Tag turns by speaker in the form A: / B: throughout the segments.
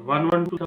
A: 112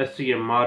A: SCMR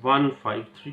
A: 153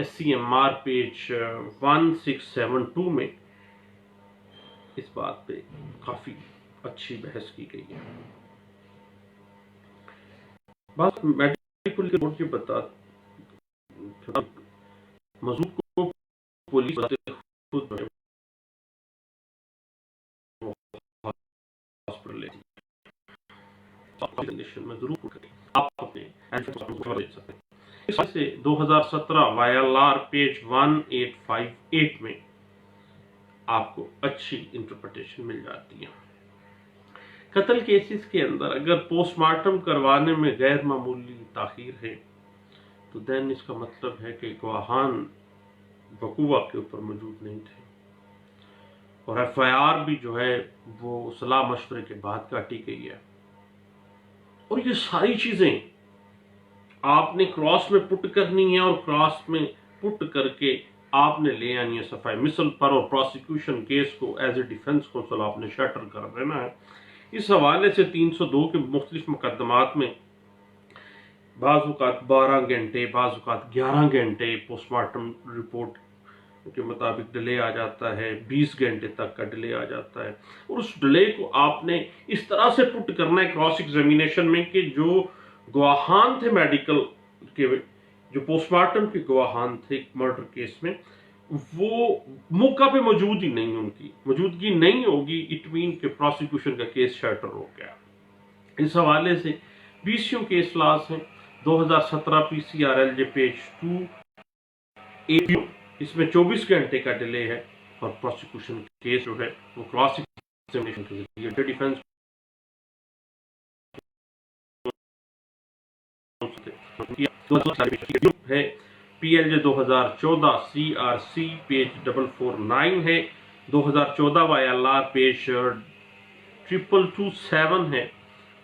A: SCMR page 1672 میں اس بات پہ کافی اچھی بحث کی گئی ہے. بات میڈیکل رپورٹ کے بتا موضوع کو پولیس خود ہاسپٹل لیتی میں ضرور آپ اپنے دے سکتے ہیں. اس سے 2017 YLR پیج 1858 میں آپ کو اچھی انٹرپریٹیشن مل جاتی ہے. قتل کیسز کے اندر اگر پوسٹ مارٹم کروانے میں غیر معمولی تاخیر ہے تو دین اس کا مطلب ہے کہ گواہان وقوع کے اوپر موجود نہیں تھے اور FIR بھی جو ہے وہ صلاح مشورے کے بعد کاٹی گئی ہے. اور یہ ساری چیزیں آپ نے کراس میں پٹ کرنی ہے اور کراس میں پٹ کر کے آپ نے لے آنی ہے صفائی مثل پر اور پروسیکیوشن کیس کو ایز اے ڈیفنس کونسل آپ نے شٹر کر دینا ہے. اس حوالے سے 302 کے مختلف مقدمات میں بعض اوقات 12 گھنٹے بعض اوقات 11 گھنٹے پوسٹ مارٹم رپورٹ کے مطابق ڈیلے آ جاتا ہے, 20 گھنٹے تک کا ڈیلے آ جاتا ہے. اور اس ڈیلے کو آپ نے اس طرح سے پٹ کرنا ہے کراس ایگزامینیشن میں کہ جو گواہان تھے میڈیکل کے, جو پوسٹ مارٹم کے گواہان تھے مرڈر کیس میں, وہ موقع پہ موجود ہی نہیں, ان کی موجودگی نہیں ہوگی. اٹ مین کہ پروسیکیوشن کا کیس شٹر ہو گیا. اس حوالے سے PCO کیس لاز ہیں 2017 PCRLJ پیج 2 اس میں 24 گھنٹے کا ڈیلے ہے اور پروسیکیوشن کیس جو ہے وہ کراس ایگزامینیشن کے ذریعے ڈیفنس ہے. PLJ 2014 CRC پیج 449 ہے. 2014 YLR پیج 2227 ہے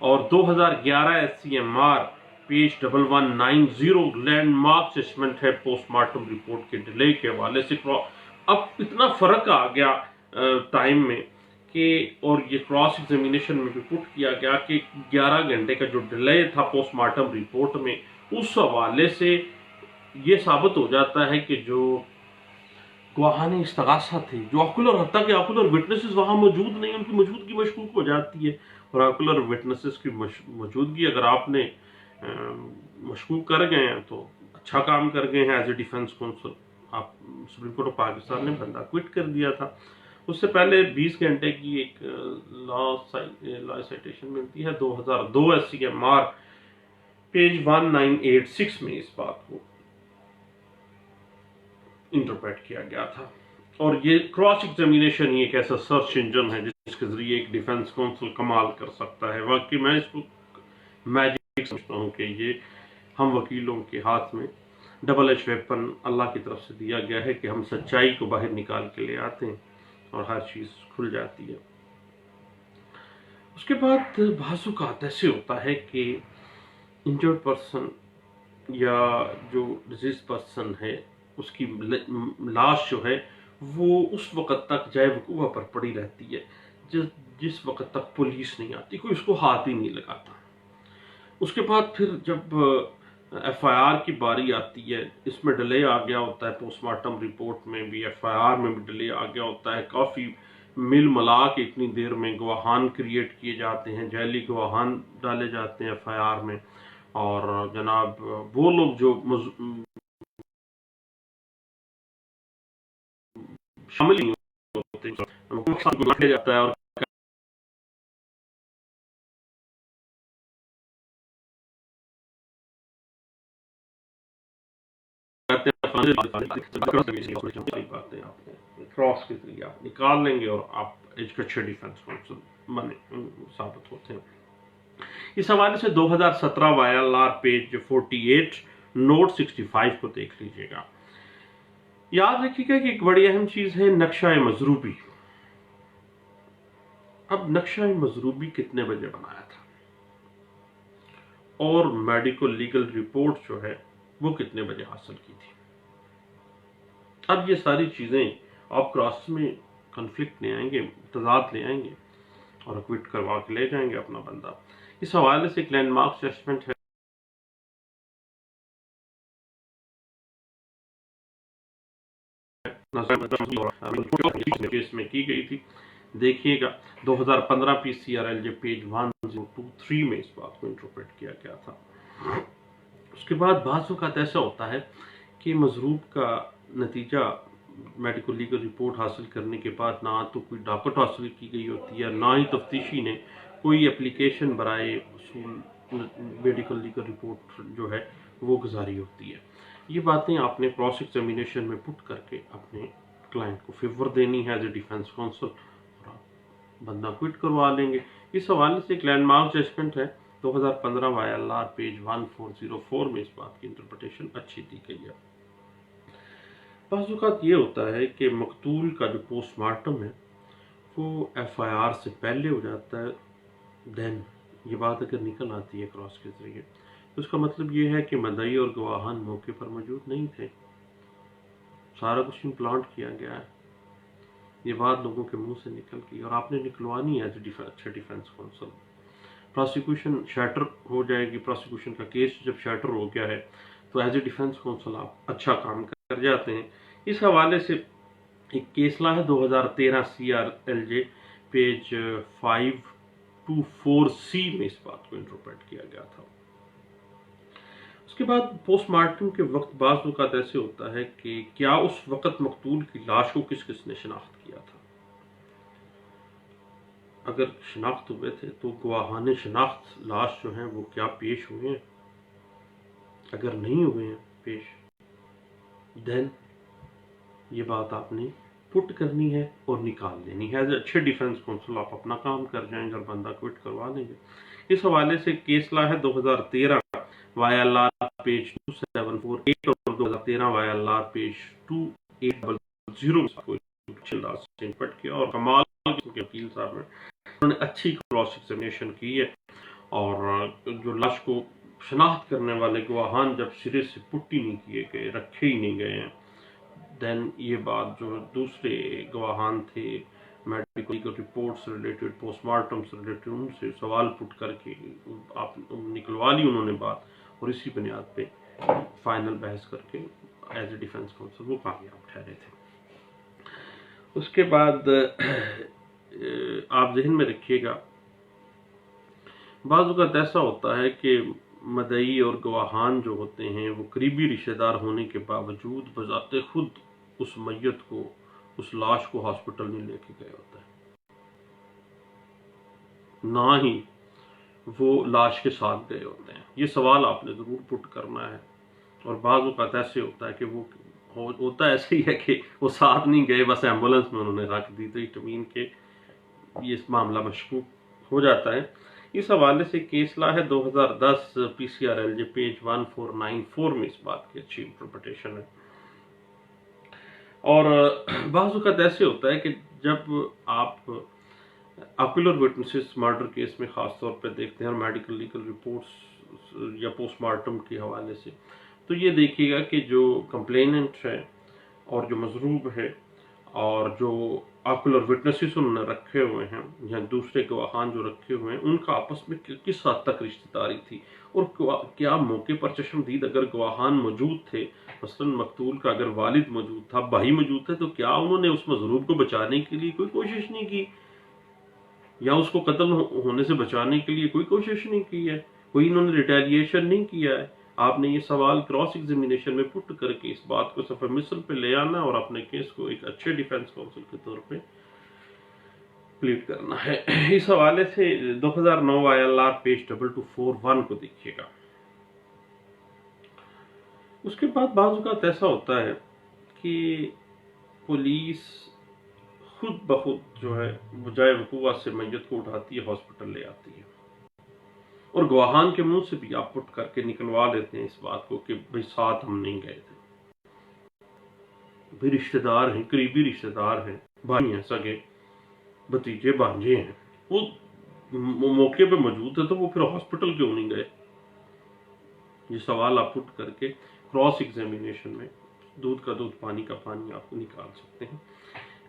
A: اور 2011 SCMR page 1190 land mark assessment ہے پوسٹ مارٹم رپورٹ کے ڈیلے کے حوالے سے. اب اتنا فرق آ گیا ٹائم میں کہ اور یہ کراس ایگزامینیشن میں بھی پٹ کیا گیا کہ 11 گھنٹے کا جو ڈیلے تھا پوسٹ مارٹم رپورٹ میں, اس حوالے سے یہ ثابت ہو جاتا ہے کہ جو گواہان استغاثہ تھے, جو آکولر حتیٰ کہ آکولر وٹنسز وہاں موجود نہیں, ان کی موجودگی مشکوک ہو جاتی ہے. اور آکولر وٹنسز کی موجودگی اگر آپ نے مشکوک کر گئے ہیں تو اچھا کام کر گئے ہیں ایز اے ڈیفنس کونسل. آپ سپریم کورٹ آف پاکستان نے بندہ کوئٹ کر دیا تھا. اس سے پہلے 20 گھنٹے کی ایک لا سائٹیشن ملتی ہے 2002 SCMR پیج 1986 میں اس بات کو انٹرپریٹ کیا گیا تھا. اور یہ کراس ایگزامینیشن یہ ایک ایسا سرچ انجن ہے جس کے ذریعے ایک ڈیفنس کونسل کمال کر سکتا ہے. واقعی میں اس کو میجک سمجھتا ہوں کہ یہ ہم وکیلوں کے ہاتھ میں ڈبل ایج ویپن اللہ کی طرف سے دیا گیا ہے کہ ہم سچائی کو باہر نکال کے لے آتے ہیں اور ہر چیز کھل جاتی ہے. اس کے بعد بعض اوقات ایسے ہوتا ہے کہ انجرڈ پرسن یا جو ڈیزیز پرسن ہے اس کی لاش جو ہے وہ اس وقت تک جائے وقوع پر پڑی رہتی ہے جس وقت تک پولیس نہیں آتی, کوئی اس کو ہاتھ ہی نہیں لگاتا. اس کے بعد پھر جب FIR کی باری آتی ہے, اس میں ڈیلے آ گیا ہوتا ہے, پوسٹ مارٹم رپورٹ میں بھی FIR میں بھی ڈیلے آ گیا ہوتا ہے. کافی مل ملا کے اتنی دیر میں گواہان کریٹ کیے جاتے ہیں, جعلی گواہان ڈالے جاتے ہیں FIR میں. اور جناب وہ لوگ جو شامل نہیں ہوتے جاتا ہے اور کراس کے ذریعے آپ نکال لیں گے اور آپ ایک اچھے ڈیفنس کونسل بنے ثابت ہوتے ہیں. اس حوالے سے 2017 YLR پیج 48 نوٹ 65 کو دیکھ لیجئے گا. یاد رکھیے گا کہ ایک بڑی اہم چیز ہے نقشہ مضروبی. اب نقشہ مضروبی کتنے بجے بنایا تھا اور میڈیکل لیگل رپورٹ جو ہے وہ کتنے بجے حاصل کی تھی. اب یہ ساری چیزیں آپ کراس میں کنفلکٹ لے آئیں گے, تضاد لے آئیں گے اور اکوٹ کروا کے لے جائیں گے اپنا بندہ. اس حوالے سے ایک لینڈ مارک اسسمنٹ ہے کیس میں کی گئی تھی. دیکھیے گا 2015 PCRLJ پیج 1023 میں اس بات کو انٹرپریٹ کیا گیا تھا. اس کے بعد بعض اوقات ایسا ہوتا ہے کہ مضروب کا نتیجہ میڈیکل لیگل رپورٹ حاصل کرنے کے بعد نہ تو کوئی ڈاکٹ حاصل کی گئی ہوتی ہے، نہ ہی تفتیشی نے کوئی اپلیکیشن برائے اصول میڈیکل لیگل رپورٹ جو ہے وہ گزاری ہوتی ہے. یہ باتیں آپ نے کراس ایگزامینیشن میں پٹ کر کے اپنے کلائنٹ کو فیور دینی ہے ایز اے ڈیفینس کونسل، اور آپ بندہ کوئٹ کروا لیں گے. اس حوالے سے ایک لینڈ مارک ججمنٹ ہے 2015 YLR پیج 1404 میں اس بات کی انٹرپریٹیشن اچھی دی گئی ہے. بعض اوقات یہ ہوتا ہے کہ مقتول کا جو پوسٹ مارٹم ہے وہ FIR سے پہلے ہو جاتا ہے. دین یہ بات اگر نکل آتی ہے کراس کے ذریعے تو اس کا مطلب یہ ہے کہ مدعی اور گواہان موقع پر موجود نہیں تھے، سارا کچھ امپلانٹ کیا گیا ہے. یہ بات لوگوں کے منہ سے نکل گئی اور آپ نے نکلوانی ہے اچھے ڈیفینس کونسل. پروسیکیوشن شیٹر ہو جائے گی. پروسیکیوشن کا کیس جب شیٹر ہو گیا ہے تو ایز اے ڈیفینس کونسل آپ اچھا کام کر جاتے ہیں. اس حوالے سے ایک کیس لا ہے 2013 CRLJ پیج 524C میں اس بات کو انٹرپریٹ کیا گیا تھا. اس کے بعد پوسٹ مارٹم کے وقت بعض اوقات ایسے ہوتا ہے کہ کیا اس وقت مقتول کی لاش کو کس کس نے شناخت کیا تھا. اگر شناخت ہوئے تھے تو گواہان شناخت لاش جو ہیں وہ کیا پیش ہوئے ہیں. اگر نہیں ہوئے ہیں پیش دین یہ بات آپ نے پٹ کرنی ہے اور نکال دینی ہے. اچھے ڈیفینس کونسل آپ اپنا کام کر جائیں گے اور بندہ کوئٹ کروا لیں گے. اس حوالے سے کیس لا ہے 2013 YLR پیج 2748 اور 2013 YLR پیج 2800 پٹ کیا. اور کمال کے وکیل صاحب نے انہوں نے اچھی کراس ایگزامینیشن کی ہے اور جو لاش کو شناخت کرنے والے گواہان جب سرے سے پٹ ہی نہیں کیے گئے، رکھے ہی نہیں گئے ہیں، دین یہ بات جو دوسرے گواہان تھے میڈیکل رپورٹ سے ریلیٹڈ، پوسٹ مارٹم سے ریلیٹڈ، ان سے سوال پٹ کر کے آپ نکلوا لی انہوں نے بات، اور اسی بنیاد پہ فائنل بحث کر کے ایز اے ڈیفینس کونسل وہ کامیاب ٹھہرے تھے. اس کے بعد آپ ذہن میں رکھیے گا بعض اوقات ایسا ہوتا ہے کہ مدعی اور گواہان جو ہوتے ہیں وہ قریبی رشتہ دار ہونے کے باوجود بذات خود اس میت کو، اس لاش کو ہاسپٹل نہیں لے کے گئے ہوتے ہیں، نہ ہی وہ لاش کے ساتھ گئے ہوتے ہیں. یہ سوال آپ نے ضرور پٹ کرنا ہے. اور بعض اوقات ایسے ہوتا ہے کہ وہ ہوتا ایسے ہی ہے کہ وہ ساتھ نہیں گئے، بس ایمبولینس میں انہوں نے رکھ دی، تو اٹمین کے یہ معاملہ مشکوک ہو جاتا ہے. اس حوالے سے کیس لا ہے 2010 PCRLJ پیج 1494 میں اس بات کی اچھی انٹرپریٹیشن ہے. اور بعض اوقات ایسے ہوتا ہے کہ جب آپ آکولر وٹنسز مرڈر کیس میں خاص طور پہ دیکھتے ہیں اور میڈیکل لیگل رپورٹس یا پوسٹ مارٹم کے حوالے سے، تو یہ دیکھیے گا کہ جو کمپلیننٹ ہے اور جو مضروب ہے اور جو آکولر وٹنسز انہوں نے رکھے ہوئے ہیں یا دوسرے گواہان جو رکھے ہوئے ہیں، ان کا آپس میں کس حد تک رشتہ داری تھی، اور کیا موقع پر چشمدید اگر گواہان موجود تھے، مثلا مقتول کا اگر والد موجود تھا، بھائی موجود تھے، تو کیا انہوں نے اس مضروب کو بچانے کے لیے کوئی کوشش نہیں کی، یا اس کو قتل ہونے سے بچانے کے لیے کوئی کوشش نہیں کی ہے، کوئی انہوں نے ریٹیلیشن نہیں کیا ہے. آپ نے یہ سوال کراس ایگزامینیشن میں پٹ کر کے اس بات کو صفحہ مثل پہ لے آنا اور اپنے کیس کو ایک اچھے ڈیفینس کونسل کے طور پہ پلیٹ کرنا ہے. اس حوالے سے 2009 YLR پیج 2241 کو دیکھیے گا. اس کے بعد بعض اوقات ایسا ہوتا ہے کہ پولیس خود بخود جو ہے بجائے وقوع سے میت کو اٹھاتی ہے، ہاسپٹل لے آتی ہے، اور گواہان کے منہ سے بھی آپ پٹ کر کے نکلوا لیتے ہیں اس بات کو کہ بھئی ساتھ ہم نہیں گئے تھے. بھی رشتہ دار ہیں، قریبی رشتہ دار ہیں، بھائی ہیں، سگے بھتیجے بھانجے ہیں، وہ موقع پہ موجود تھے تو وہ پھر ہاسپٹل کیوں نہیں گئے. یہ سوال آپ پٹ کر کے کراس ایگزامینیشن میں دودھ کا دودھ پانی کا پانی آپ کو نکال سکتے ہیں.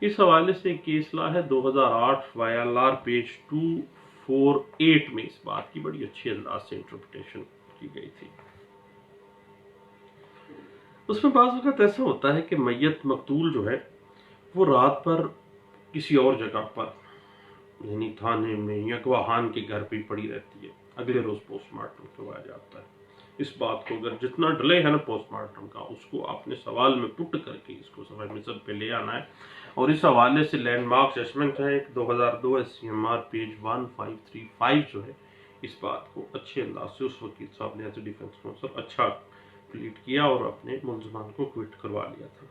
A: اس حوالے سے کیس لا ہے 2008 YLR پیج 248 میں اس بات کی بڑی اچھی انداز سے انٹرپریٹیشن کی گئی تھی. اس میں بعض اوقات ایسا ہوتا ہے کہ میت مقتول جو ہے وہ رات پر کسی اور جگہ پر یعنی تھانے میں یا گواہان کے گھر پہ پڑی رہتی ہے، اگلے روز پوسٹ مارٹم کروایا جاتا ہے۔ اس بات کو اگر جتنا ڈلے ہے نا پوسٹ مارٹم کا، اس کو آپ نے سوال میں پٹ کر کے اس کو صفحہ مثل پہ لے آنا ہے۔ اور اس حوالے سے لینڈ مارک ججمنٹ ہے ایک 2002 SCMR پیج 1535 جو ہے، اس بات کو اچھے انداز سے اس وکیل صاحب نے ایز اے ڈیفینس کونسل اچھا پلیٹ کیا اور اپنے ملزمان کو کوئٹ کروا لیا تھا۔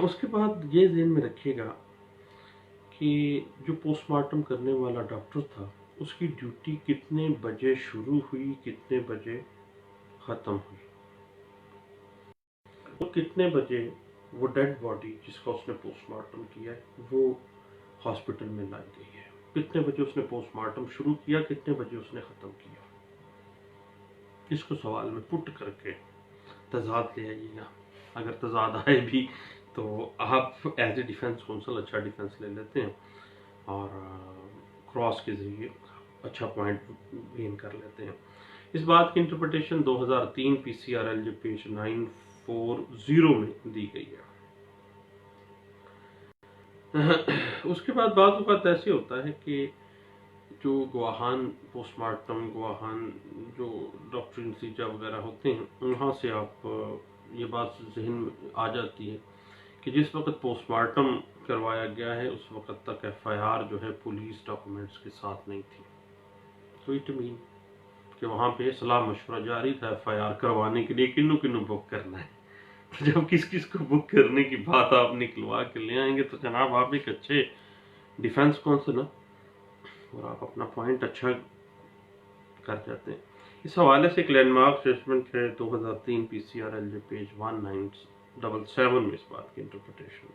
A: اس کے بعد یہ ذہن میں رکھیے گا کہ جو پوسٹ مارٹم کرنے والا ڈاکٹر تھا اس کی ڈیوٹی کتنے بجے شروع ہوئی، کتنے بجے ختم ہوئی، اور کتنے بجے وہ ڈیڈ باڈی جس کا اس نے پوسٹ مارٹم کیا ہے وہ ہاسپٹل میں لائی گئی ہے، کتنے بجے اس نے پوسٹ مارٹم شروع کیا، کتنے بجے اس نے ختم کیا۔ اس کو سوال میں پٹ کر کے تضاد لے آئیے گا۔ اگر تضاد آئے بھی تو آپ ایز اے ڈیفینس کونسل اچھا ڈیفینس لے لیتے ہیں اور کراس کے ذریعے اچھا پوائنٹ گین کر لیتے ہیں۔ اس بات کی انٹرپریٹیشن 2003 PCRL پیج 940 میں دی گئی ہے۔ اس کے بعد بعض اوقات ایسے ہوتا ہے کہ جو گواہان پوسٹ مارٹم گواہان جو ڈاکٹری نتیجہ وغیرہ ہوتے ہیں، وہاں سے آپ یہ بات ذہن میں آ جاتی ہے کہ جس وقت پوسٹ مارٹم کروایا گیا ہے اس وقت تک FIR جو ہے پولیس ڈاکومنٹس کے ساتھ نہیں تھی، تو اٹ مین کہ وہاں پہ صلاح مشورہ جاری تھا FIR کروانے کے لیے کنوں کنوں بک کرنا ہے۔ جب کس کس کو بک کرنے کی بات آپ نکلوا کے لے آئیں گے تو جناب آپ ایک اچھے ڈیفینس کونسل اور آپ اپنا پوائنٹ اچھا کر جاتے ہیں۔ اس حوالے سے ایک لینڈ مارک ججمنٹ ہے 2003 PCRL پیج 1977 میں اس بات کی انٹرپریٹیشن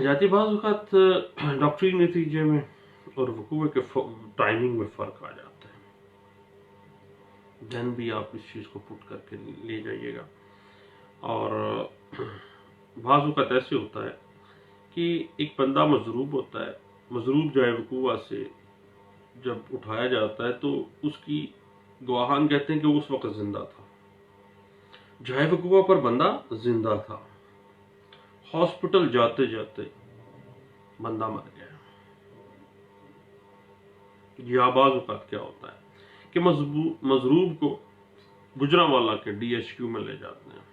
A: جاتی۔ بعض اوقات ڈاکٹری نتیجے میں اور وقوع کے ٹائمنگ میں فرق آ جاتا ہے، دین بھی آپ اس چیز کو پٹ کر کے لے جائیے گا۔ اور بعض اوقات ایسے ہوتا ہے کہ ایک بندہ مضروب ہوتا ہے، مضروب جائے وقوع سے جب اٹھایا جاتا ہے تو اس کی گواہان کہتے ہیں کہ وہ اس وقت زندہ تھا، جائے وقوع پر بندہ زندہ تھا، ہاسپٹل جاتے جاتے بندہ مر گیا۔ یا بعض اوقات کیا ہوتا ہے کہ مضروب کو گجرانوالہ کے DHQ میں لے جاتے ہیں،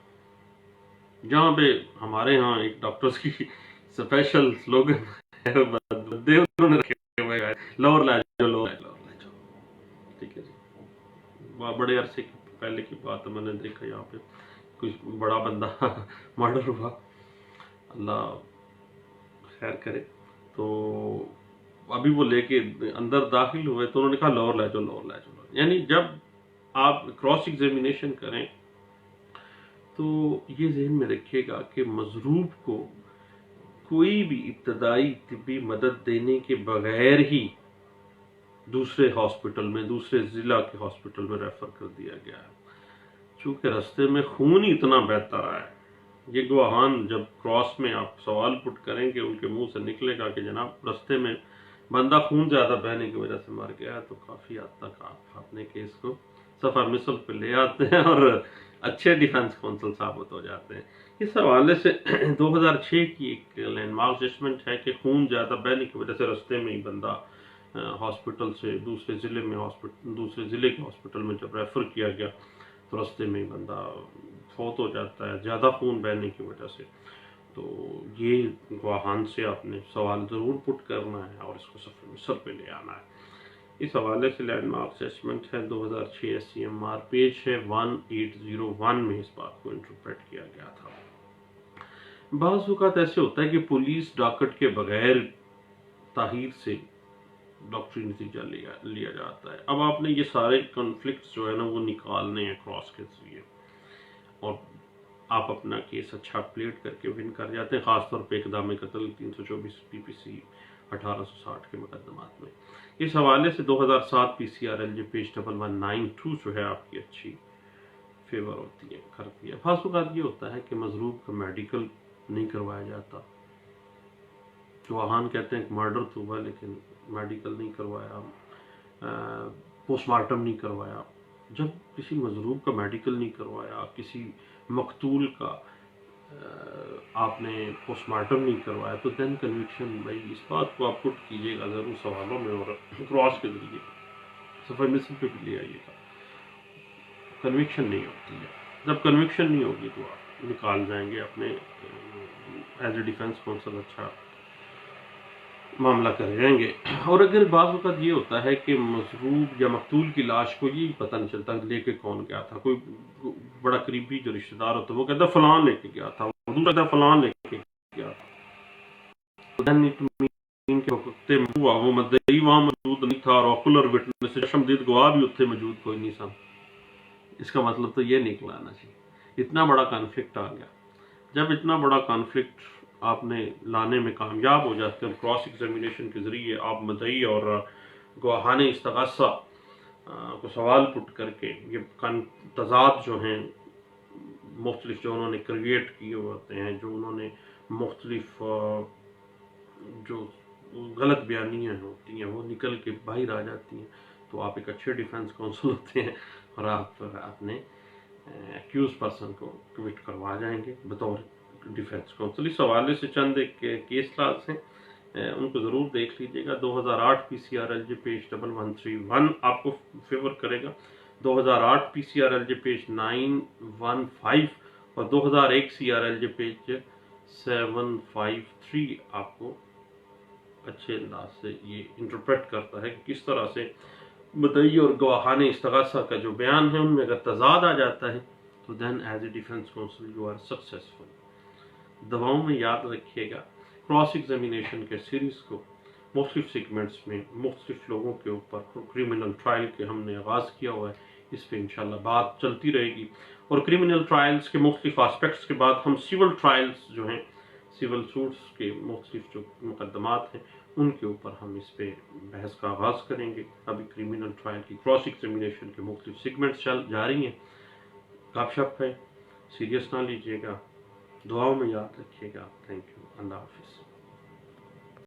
A: جہاں پہ ہمارے ہاں ایک ڈاکٹرز کی اسپیشل سلوگن ہے، انہوں نے رکھے ہوئے ہیں لور لے جاؤ لور لے جاؤ۔ ٹھیک ہے جی، بڑے عرصے پہلے کی بات ہے، میں نے دیکھا یہاں پہ کچھ بڑا بندہ مرڈر ہوا، اللہ خیر کرے، تو ابھی وہ لے کے اندر داخل ہوئے تو انہوں نے کہا لور لے جاؤ لور لے جاؤ۔ یعنی جب آپ کراس ایگزامینیشن کریں تو یہ ذہن میں رکھیے گا کہ مضروب کو کوئی بھی ابتدائی طبی مدد دینے کے بغیر ہی دوسرے ہاسپٹل میں دوسرے ضلع کے ہاسپٹل میں ریفر کر دیا گیا ہے، چونکہ رستے میں خون ہی اتنا بہتا رہا ہے۔ یہ گواہان جب کراس میں آپ سوال پٹ کریں گے ان کے منہ سے نکلے گا کہ جناب رستے میں بندہ خون زیادہ بہنے کی وجہ سے مر گیا، تو کافی حد تک آپ اپنے کیس کو صفحہ مثل پہ لے آتے ہیں اور اچھے ڈیفینس کونسل ثابت ہو جاتے ہیں۔ اس حوالے سے 2006 کی ایک لینڈ مارک ججمنٹ ہے کہ خون زیادہ بہنے کی وجہ سے رستے میں ہی بندہ ہاسپٹل سے دوسرے ضلع کے ہاسپٹل میں جب ریفر کیا گیا تو رستے میں ہی بندہ فوت ہو جاتا ہے زیادہ خون بہنے کی وجہ سے۔ تو یہ گواہان سے آپ نے سوال ضرور پٹ کرنا ہے اور اس کو صفحہ مثل پہ لے آنا ہے۔ اس حوالے سے لینڈ مارک اسیسمنٹ ہے 2006 SCMR پیج ہے 1801 میں اس بات کو انٹرپریٹ کیا گیا تھا۔ بعض اوقات ایسے ہوتا ہے کہ پولیس ڈاکٹ کے بغیر تاخیر سے ڈاکٹری نتیجہ لیا جاتا ہے۔ اب آپ نے یہ سارے کنفلکٹس جو ہے نا وہ نکالنے ہیں کراس کے ذریعے، اور آپ اپنا کیس اچھا پلیٹ کر کے ون کر جاتے ہیں، خاص طور پہ اقدام قتل 324 PPC 1860 کے مقدمات میں۔ اس حوالے سے 2007 PCRL پیج 1192 جو ہے آپ کی اچھی فیور ہوتی ہے کرتی ہے۔ بعض اوقات یہ ہوتا ہے کہ مضروب کا میڈیکل نہیں کروایا جاتا، گواہان کہتے ہیں کہ مرڈر تو ہوا لیکن میڈیکل نہیں کروایا، پوسٹ مارٹم نہیں کروایا، جب کسی مظلوم کا میڈیکل نہیں کروایا، کسی مقتول کا آپ نے پوسٹ مارٹم نہیں کروایا، تو دین کنوکشن، بھائی اس بات کو آپ پٹ کیجیے گا ضرور سوالوں میں اور کراس کے ذریعے صفحہ مثل پہ بھی لے آئیے گا. کنوکشن نہیں ہوتی ہے. جب کنوکشن نہیں ہوگی تو آپ نکال جائیں گے اپنے ایز اے ڈیفینس کونسل اچھا معاملہ کر جائیں گے. اور اگر بعض اوقات یہ ہوتا ہے کہ مضروب یا مقتول کی لاش کو یہ پتہ نہیں چلتا لے کے کون گیا تھا، کوئی بڑا قریبی جو رشتہ دار ہوتا ہے وہ کہتا ہے فلان لے کے گیا تھا، وہ کہتا ہے فلان لے کے گیا تھا، وہ مدعی وہاں موجود نہیں تھا اور آکولر وٹنس چشمدید گواہ بھی اتنے موجود کوئی نہیں سن. اس کا مطلب تو یہ نکلا نا جی اتنا بڑا کانفلکٹ آ گیا. جب اتنا بڑا کانفلکٹ آپ نے لانے میں کامیاب ہو جاتے ہیں کراس ایگزامینیشن کے ذریعے، آپ مدعی اور گواہان استغاثہ کو سوال پٹ کر کے یہ تضاد جو ہیں مختلف جو انہوں نے کریٹ کیے ہوتے ہیں، جو انہوں نے مختلف جو غلط بیانیاں ہوتی ہیں وہ نکل کے باہر آ جاتی ہیں، تو آپ ایک اچھے ڈیفینس کونسل ہوتے ہیں اور آپ اپنے ایکیوز پرسن کو کمٹ کروا جائیں گے بطور ڈیفینس کونسل. اس حوالے سے چند ایک کیس لاز ہیں، ان کو ضرور دیکھ لیجیے گا. 2008 P C R L J page 1131 آپ کو فیور کرے گا، 2008 P C R L J page 915 اور 2001 C R L J page 753 آپ کو اچھے انداز سے یہ انٹرپریٹ کرتا ہے کہ کس طرح سے مدعی اور گواہان استغاثہ کا جو بیان ہے ان میں اگر تضاد آ جاتا ہے تو then is a defence counsel you are successful. دواؤں میں یاد رکھیے گا کراس ایگزامینیشن کے سیریز کو مختلف سیگمنٹس میں مختلف لوگوں کے اوپر کریمنل ٹرائل کے ہم نے آغاز کیا ہوا ہے، اس پہ انشاءاللہ بات چلتی رہے گی. اور کریمنل ٹرائلز کے مختلف آسپیکٹس کے بعد ہم سول ٹرائلز جو ہیں، سول سوٹس کے مختلف جو مقدمات ہیں ان کے اوپر ہم اس پہ بحث کا آغاز کریں گے. ابھی کریمنل ٹرائل کی کراس ایگزامینیشن کے مختلف سیگمنٹس چل جا رہی ہیں. گپ شپ ہے، سیریس نہ لیجیے گا، دعاؤں میں یاد رکھیے گا. Thank you. اللہ حافظ.